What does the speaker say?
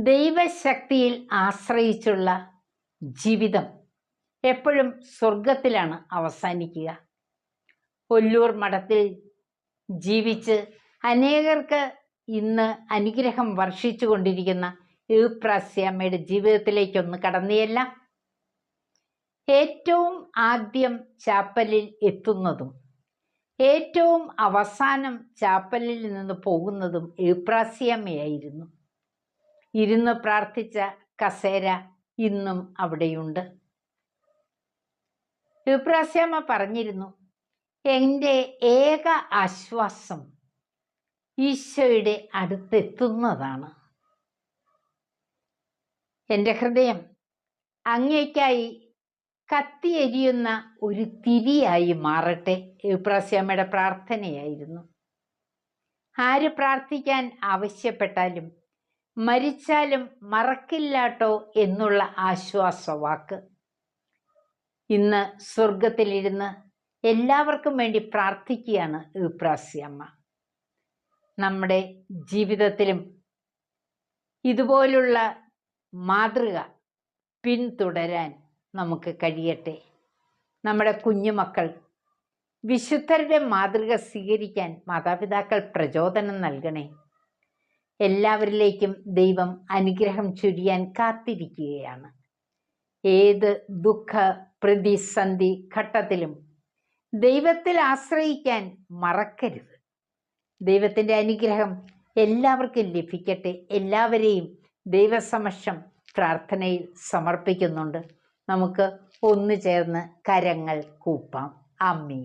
ദൈവശക്തിയിൽ ആശ്രയിച്ചുള്ള ജീവിതം എപ്പോഴും സ്വർഗത്തിലാണ് അവസാനിക്കുക. ഒല്ലൂർ മഠത്തിൽ ജീവിച്ച് അനേകർക്ക് ഇന്ന് അനുഗ്രഹം വർഷിച്ചു കൊണ്ടിരിക്കുന്ന യൂപ്രാസ്യാമ്മയുടെ ജീവിതത്തിലേക്കൊന്ന് കടന്നുചെല്ലാം. ഏറ്റവും ആദ്യം ചാപ്പലിൽ എത്തുന്നതും ഏറ്റവും അവസാനം ചാപ്പലിൽ നിന്ന് പോകുന്നതും യൂപ്രാസ്യാമ്മയായിരുന്നു. ഇരുന്ന് പ്രാർത്ഥിച്ച കസേര ഇന്നും അവിടെയുണ്ട്. യൂപ്രാസ്യാമ്മ പറഞ്ഞിരുന്നു, എൻ്റെ ഏക ആശ്വാസം ഈശോയുടെ അടുത്തെത്തുന്നതാണ്. എൻ്റെ ഹൃദയം അങ്ങേയ്ക്കായി കത്തിയെരിയുന്ന ഒരു തിരിയായി മാറട്ടെ. യൂപ്രാസ്യാമ്മയുടെ പ്രാർത്ഥനയായിരുന്നു. ആര് പ്രാർത്ഥിക്കാൻ ആവശ്യപ്പെട്ടാലും മരിച്ചാലും മറക്കില്ലാട്ടോ എന്നുള്ള ആശ്വാസവാക്ക്. ഇന്ന് സ്വർഗത്തിലിരുന്ന് എല്ലാവർക്കും വേണ്ടി പ്രാർത്ഥിക്കുകയാണ് യൂപ്രാസ്യാമ്മ. നമ്മുടെ ജീവിതത്തിലും ഇതുപോലുള്ള മാതൃക പിന്തുടരാൻ നമുക്ക് കഴിയട്ടെ. നമ്മുടെ കുഞ്ഞുമക്കൾ വിശുദ്ധരുടെ മാതൃക സ്വീകരിക്കാൻ മാതാപിതാക്കൾ പ്രചോദനം നൽകണേ. എല്ലാവരിലേക്കും ദൈവം അനുഗ്രഹം ചൊരിയാൻ കാത്തിരിക്കുകയാണ്. ഏത് ദുഃഖ പ്രതിസന്ധി ഘട്ടത്തിലും ദൈവത്തിൽ ആശ്രയിക്കാൻ മറക്കരുത്. ദൈവത്തിൻ്റെ അനുഗ്രഹം എല്ലാവർക്കും ലഭിക്കട്ടെ. എല്ലാവരെയും ദൈവസമക്ഷം പ്രാർത്ഥനയിൽ സമർപ്പിക്കുന്നുണ്ട്. നമുക്ക് ഒന്നു ചേർന്ന് കരങ്ങൾ കൂപ്പാം. ആമേൻ.